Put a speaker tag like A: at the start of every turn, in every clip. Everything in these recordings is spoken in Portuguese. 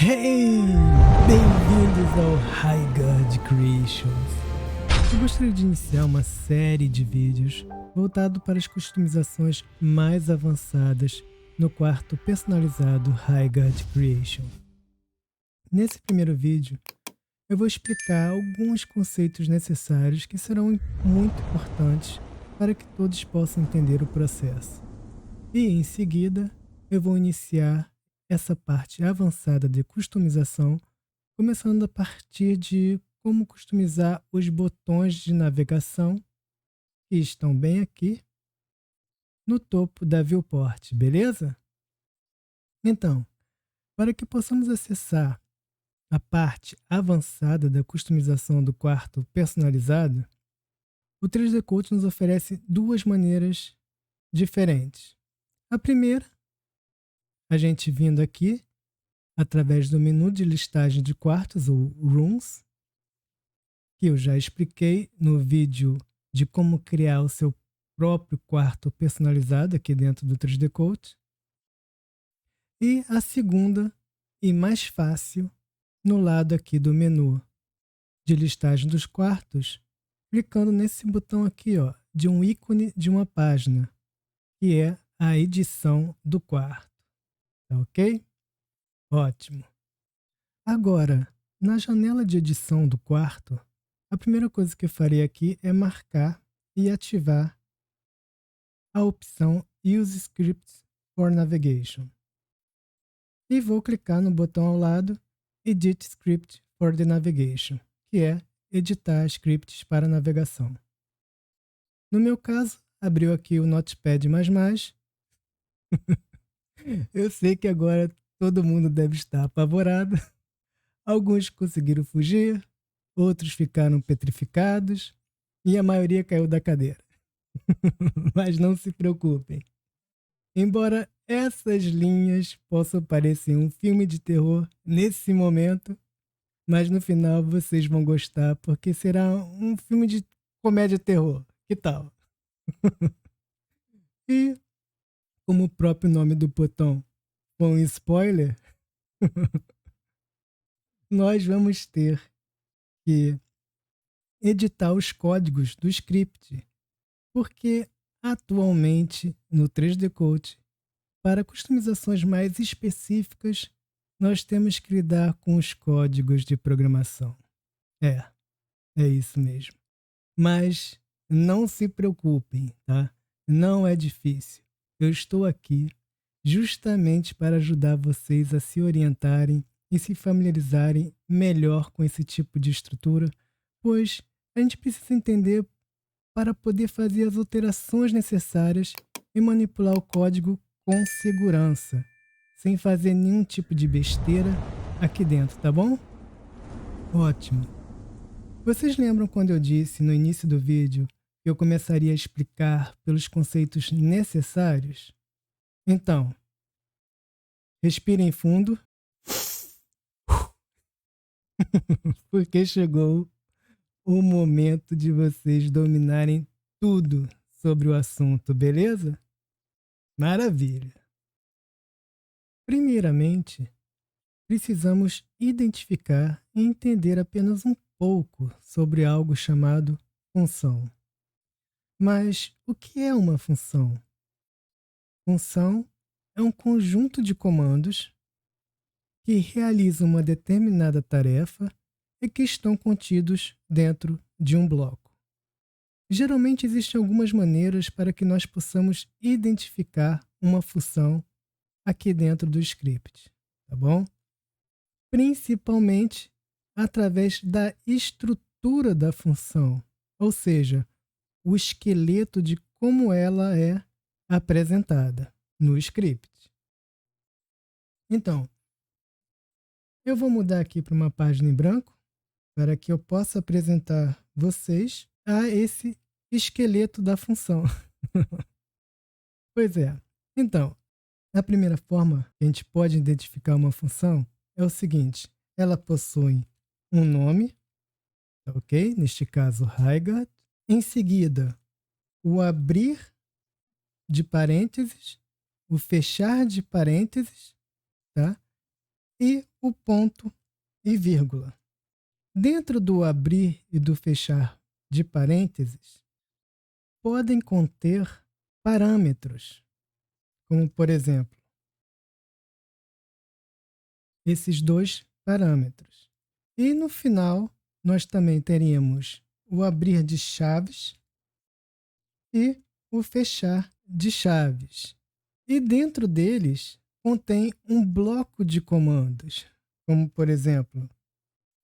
A: Hey! Bem-vindos ao HiGod Creations. Eu gostaria de iniciar uma série de vídeos voltado para as customizações mais avançadas no quarto personalizado HiGod Creation. Nesse primeiro vídeo, eu vou explicar alguns conceitos necessários que serão muito importantes para que todos possam entender o processo. E em seguida, eu vou iniciar essa parte avançada de customização, começando a partir de como customizar os botões de navegação que estão bem aqui no topo da viewport, beleza? Então, para que possamos acessar a parte avançada da customização do quarto personalizado, o 3D Coach nos oferece duas maneiras diferentes. A primeira, a gente vindo aqui através do menu de listagem de quartos, ou Rooms, que eu já expliquei no vídeo de como criar o seu próprio quarto personalizado aqui dentro do 3D Coach. E a segunda e mais fácil, no lado aqui do menu de listagem dos quartos, clicando nesse botão aqui, ó, de um ícone de uma página, que é a edição do quarto. Tá ok? Ótimo. Agora, na janela de edição do quarto, a primeira coisa que eu farei aqui é marcar e ativar a opção Use Scripts for Navigation. E vou clicar no botão ao lado Edit Script for the Navigation, que é editar scripts para navegação. No meu caso, abriu aqui o Notepad++. Eu sei que agora todo mundo deve estar apavorado. Alguns conseguiram fugir, outros ficaram petrificados e a maioria caiu da cadeira. Mas não se preocupem. Embora essas linhas possam parecer um filme de terror nesse momento, mas no final vocês vão gostar porque será um filme de comédia-terror. Que tal? E, como o próprio nome do botão foi um spoiler, nós vamos ter que editar os códigos do script, porque atualmente no 3D Coach, para customizações mais específicas, nós temos que lidar com os códigos de programação. É isso mesmo. Mas não se preocupem, tá? Não é difícil. Eu estou aqui justamente para ajudar vocês a se orientarem e se familiarizarem melhor com esse tipo de estrutura, pois a gente precisa entender para poder fazer as alterações necessárias e manipular o código com segurança, sem fazer nenhum tipo de besteira aqui dentro, tá bom? Ótimo! Vocês lembram quando eu disse no início do vídeo que eu começaria a explicar pelos conceitos necessários? Então, respirem fundo, porque chegou o momento de vocês dominarem tudo sobre o assunto, beleza? Maravilha! Primeiramente, precisamos identificar e entender apenas um pouco sobre algo chamado função. Mas o que é uma função? Função é um conjunto de comandos que realizam uma determinada tarefa e que estão contidos dentro de um bloco. Geralmente existem algumas maneiras para que nós possamos identificar uma função aqui dentro do script, tá bom? Principalmente através da estrutura da função, ou seja, o esqueleto de como ela é apresentada no script. Então, eu vou mudar aqui para uma página em branco para que eu possa apresentar vocês a esse esqueleto da função. Pois é. Então, a primeira forma que a gente pode identificar uma função é o seguinte: ela possui um nome, ok? Neste caso, HiGod. Em seguida, o abrir de parênteses, o fechar de parênteses, tá? e o ponto e vírgula. Dentro do abrir e do fechar de parênteses, podem conter parâmetros, como por exemplo, esses dois parâmetros. E no final, nós também teríamos o abrir de chaves e o fechar de chaves. E dentro deles contém um bloco de comandos, como por exemplo,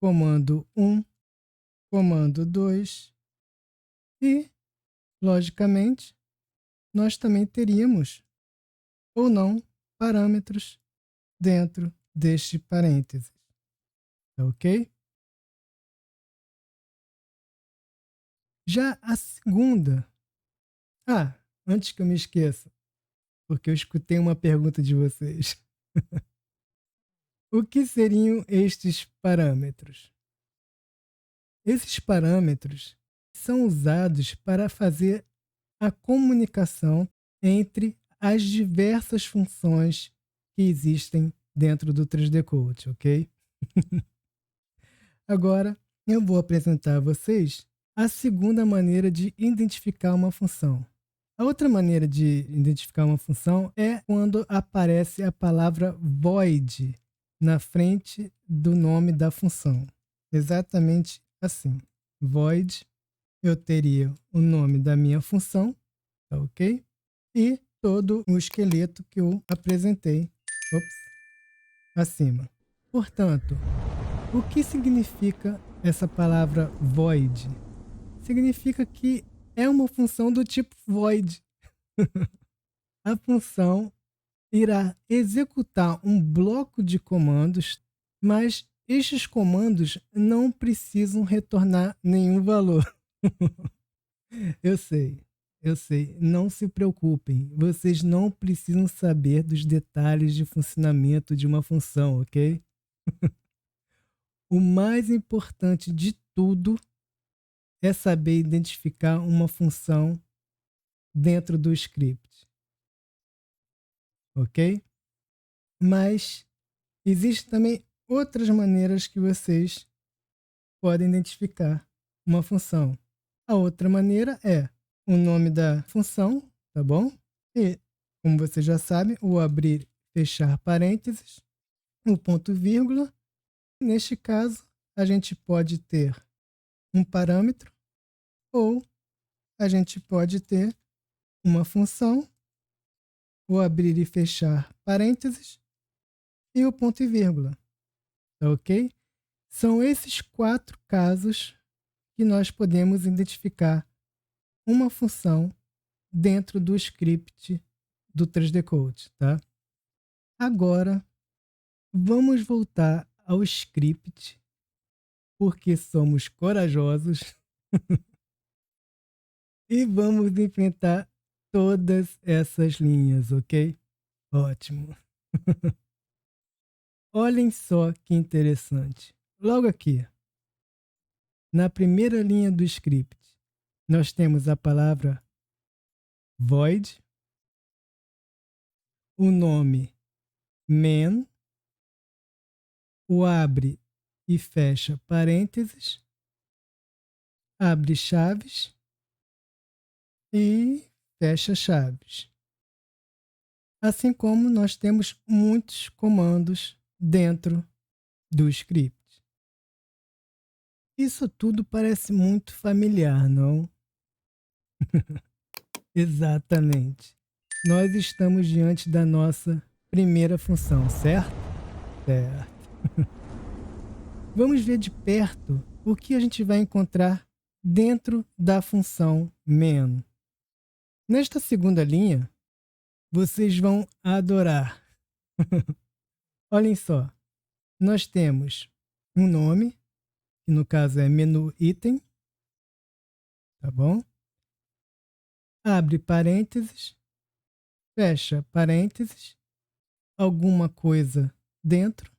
A: comando 1, comando 2 e, logicamente, nós também teríamos ou não parâmetros dentro deste parênteses. Tá ok? Já a segunda. Antes que eu me esqueça, porque eu escutei uma pergunta de vocês. O que seriam estes parâmetros? Esses parâmetros são usados para fazer a comunicação entre as diversas funções que existem dentro do 3D Code, ok? Agora, eu vou apresentar a vocês a segunda maneira de identificar uma função. A outra maneira de identificar uma função é quando aparece a palavra void na frente do nome da função. Exatamente assim. Void, eu teria o nome da minha função, tá ok? E todo o esqueleto que eu apresentei acima. Portanto, o que significa essa palavra void? Significa que é uma função do tipo void. A função irá executar um bloco de comandos, mas estes comandos não precisam retornar nenhum valor. Eu sei, não se preocupem, vocês não precisam saber dos detalhes de funcionamento de uma função, ok? O mais importante de tudo é saber identificar uma função dentro do script, ok? Mas existem também outras maneiras que vocês podem identificar uma função. A outra maneira é o nome da função, tá bom? E, como você já sabe, o abrir e fechar parênteses, o ponto vírgula. Neste caso, a gente pode ter um parâmetro ou a gente pode ter uma função, o abrir e fechar parênteses e o ponto e vírgula, tá ok? São esses 4 casos que nós podemos identificar uma função dentro do script do 3D Code, tá? Agora, vamos voltar ao script, porque somos corajosos e vamos enfrentar todas essas linhas, ok? Ótimo. Olhem só que interessante. Logo aqui, na primeira linha do script, nós temos a palavra void, o nome main, o abre e fecha parênteses, abre chaves e fecha chaves. Assim como nós temos muitos comandos dentro do script. Isso tudo parece muito familiar, não? Exatamente. Nós estamos diante da nossa primeira função, certo? Certo. Vamos ver de perto o que a gente vai encontrar dentro da função main. Nesta segunda linha, vocês vão adorar. Olhem só, nós temos um nome, que no caso é menu item, tá bom? Abre parênteses, fecha parênteses, alguma coisa dentro.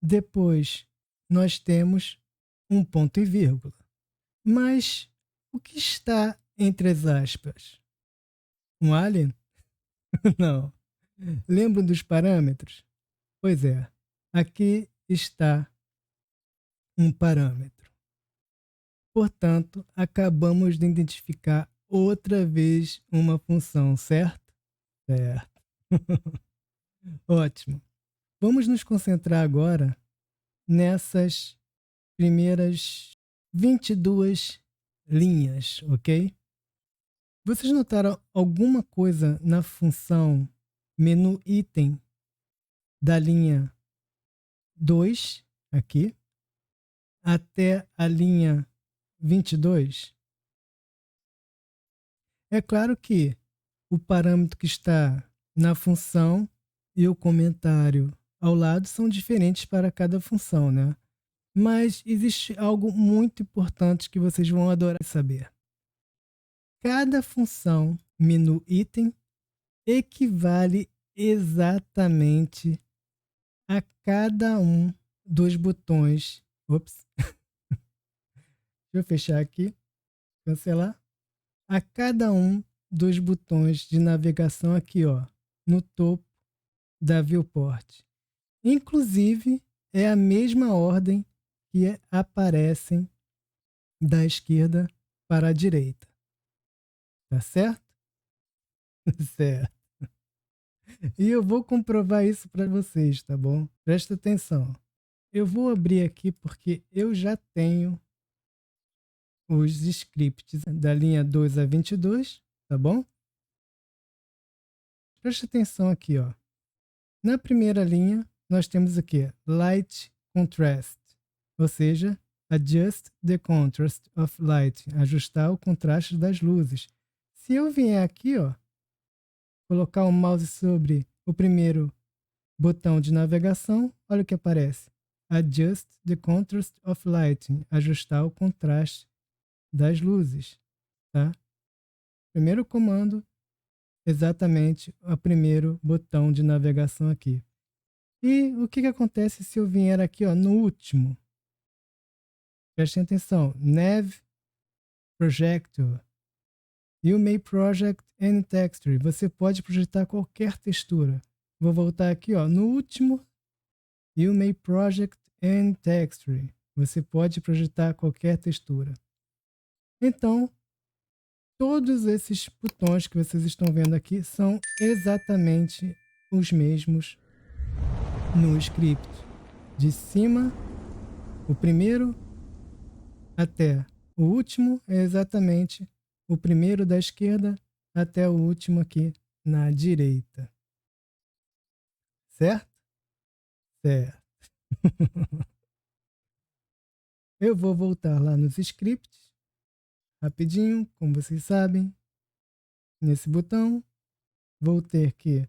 A: Depois nós temos um ponto e vírgula. Mas o que está entre as aspas? Um alien? Não. Lembram dos parâmetros? Pois é. aqui está um parâmetro. Portanto, acabamos de identificar outra vez uma função, certo? Certo. Ótimo. Vamos nos concentrar agora nessas primeiras 22 linhas, ok? Vocês notaram alguma coisa na função menu item da linha 2 aqui até a linha 22? É claro que o parâmetro que está na função e o comentário ao lado são diferentes para cada função, né? Mas existe algo muito importante que vocês vão adorar saber. Cada função menu item equivale exatamente a cada um dos botões. Ops. Deixa eu fechar aqui, cancelar. A cada um dos botões de navegação aqui, ó, no topo da viewport. Inclusive, é a mesma ordem que aparecem da esquerda para a direita. Tá certo? Certo. E eu vou comprovar isso para vocês, tá bom? Presta atenção. Eu vou abrir aqui porque eu já tenho os scripts da linha 2 a 22, tá bom? Presta atenção aqui, ó. Na primeira linha, nós temos o quê? Light Contrast, ou seja, Adjust the Contrast of Light, ajustar o contraste das luzes. Se eu vier aqui, ó, colocar o mouse sobre o primeiro botão de navegação, olha o que aparece. Adjust the Contrast of Lighting, ajustar o contraste das luzes, tá? Primeiro comando, exatamente o primeiro botão de navegação aqui. E o que acontece se eu vier aqui, ó, no último? Prestem atenção. Nav Projector. You may project any texture. Você pode projetar qualquer textura. Vou voltar aqui, ó, no último. You may project any texture. Você pode projetar qualquer textura. Então, todos esses botões que vocês estão vendo aqui são exatamente os mesmos no script. De cima, o primeiro, até o último é exatamente o primeiro da esquerda até o último aqui na direita. Certo? Certo. Eu vou voltar lá nos scripts, rapidinho, como vocês sabem. Nesse botão, vou ter que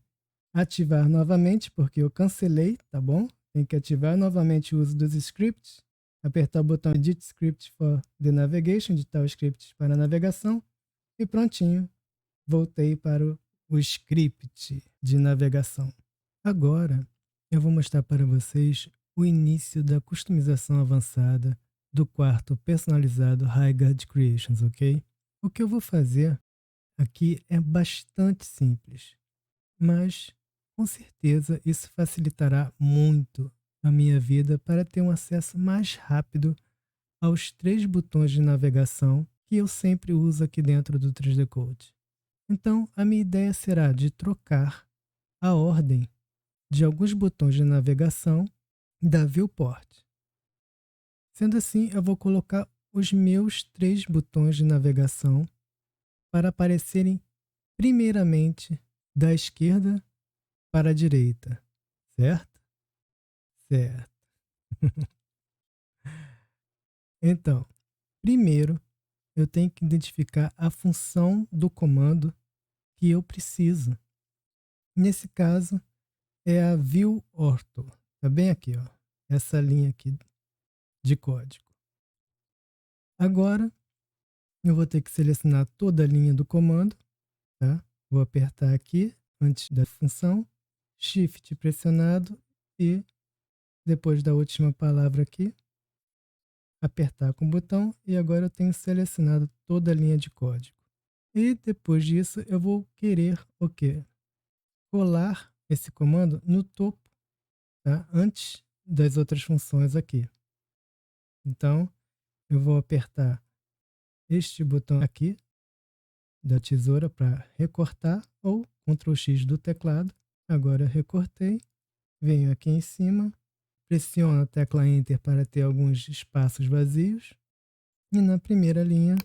A: ativar novamente, porque eu cancelei, tá bom? Tem que ativar novamente o uso dos scripts. Apertar o botão Edit Script for the Navigation, editar o script para a navegação. E prontinho, voltei para o script de navegação. Agora, eu vou mostrar para vocês o início da customização avançada do quarto personalizado HighGuard Creations, ok? O que eu vou fazer aqui é bastante simples, mas com certeza isso facilitará muito a minha vida para ter um acesso mais rápido aos 3 botões de navegação que eu sempre uso aqui dentro do 3D Code. Então, a minha ideia será de trocar a ordem de alguns botões de navegação da viewport. Sendo assim, eu vou colocar os meus 3 botões de navegação para aparecerem primeiramente da esquerda para a direita, certo? Certo. Então, primeiro eu tenho que identificar a função do comando que eu preciso. Nesse caso, é a viewOrtho. Tá bem aqui, ó, essa linha aqui de código. Agora, eu vou ter que selecionar toda a linha do comando, tá? Vou apertar aqui, antes da função, Shift pressionado e, depois da última palavra aqui, apertar com o botão e agora eu tenho selecionado toda a linha de código. E depois disso eu vou querer o quê? Colar esse comando no topo, tá? Antes das outras funções aqui. Então, eu vou apertar este botão aqui da tesoura para recortar ou Ctrl X do teclado. Agora eu recortei, venho aqui em cima, pressiono a tecla Enter para ter alguns espaços vazios e na primeira linha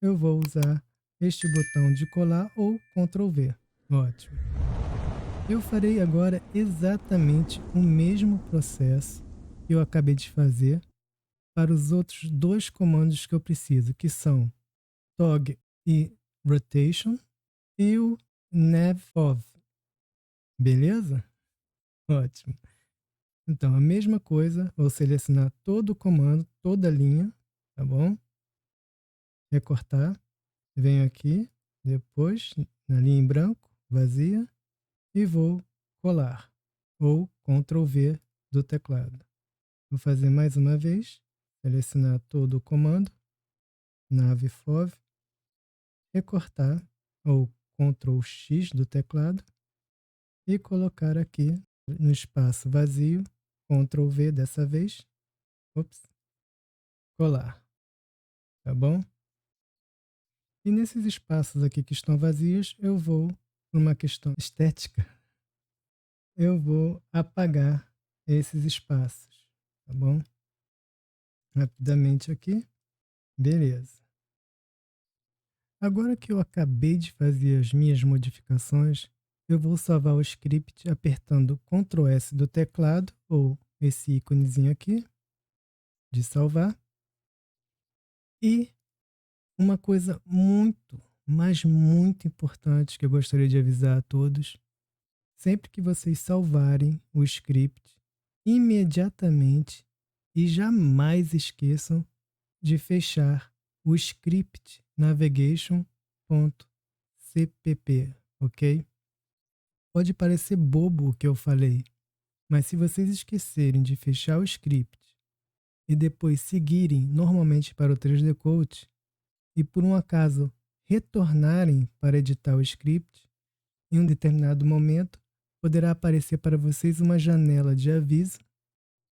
A: eu vou usar este botão de colar ou Ctrl V. Ótimo. Eu farei agora exatamente o mesmo processo que eu acabei de fazer para os outros dois comandos que eu preciso, que são Toggle e Rotation e o NavFov. Beleza? Ótimo. Então, a mesma coisa, vou selecionar todo o comando, toda a linha, tá bom? Recortar, venho aqui, depois na linha em branco, vazia, e vou colar, ou Ctrl V do teclado. Vou fazer mais uma vez, selecionar todo o comando, NavFov, recortar, ou Ctrl X do teclado, e colocar aqui no espaço vazio, Ctrl V dessa vez, ops, colar, tá bom? E nesses espaços aqui que estão vazios, eu vou, por uma questão estética, eu vou apagar esses espaços, tá bom? Rapidamente aqui, beleza. Agora que eu acabei de fazer as minhas modificações, eu vou salvar o script apertando Ctrl S do teclado, ou esse íconezinho aqui, de salvar. E uma coisa muito, mas muito importante que eu gostaria de avisar a todos, sempre que vocês salvarem o script, imediatamente e jamais esqueçam de fechar o script navigation.cpp, ok? Pode parecer bobo o que eu falei, mas se vocês esquecerem de fechar o script e depois seguirem normalmente para o 3D Coach e por um acaso retornarem para editar o script, em um determinado momento poderá aparecer para vocês uma janela de aviso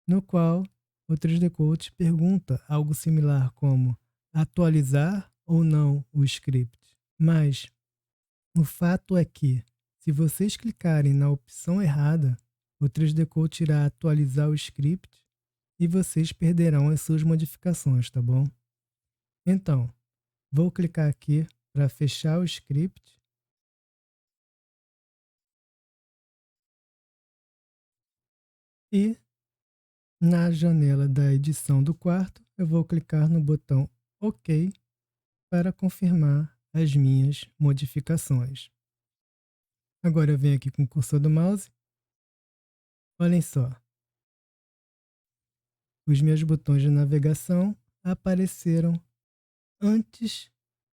A: no qual o 3D Coach pergunta algo similar como atualizar ou não o script. Mas o fato é que, se vocês clicarem na opção errada, o 3D Coach irá atualizar o script e vocês perderão as suas modificações, tá bom? Então, vou clicar aqui para fechar o script. E na janela da edição do quarto, eu vou clicar no botão OK para confirmar as minhas modificações. Agora eu venho aqui com o cursor do mouse. Olhem só. Os meus botões de navegação apareceram antes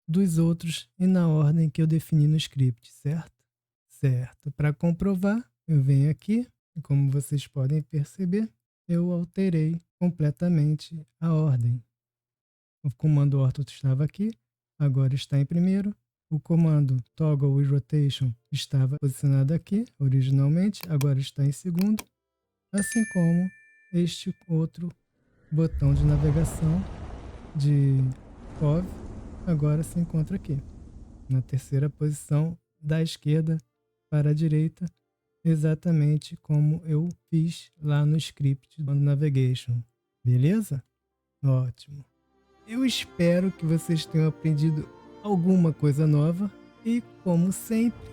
A: dos outros e na ordem que eu defini no script, certo? Certo. Para comprovar, eu venho aqui e, como vocês podem perceber, eu alterei completamente a ordem. O comando ortho estava aqui, agora está em primeiro. O comando toggle e rotation estava posicionado aqui originalmente, agora está em segundo. Assim como este outro botão de navegação de FOV agora se encontra aqui, na terceira posição da esquerda para a direita, exatamente como eu fiz lá no script do Navigation. Beleza? Ótimo. Eu espero que vocês tenham aprendido alguma coisa nova e, como sempre,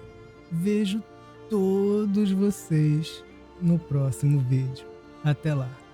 A: vejo todos vocês no próximo vídeo. Até lá!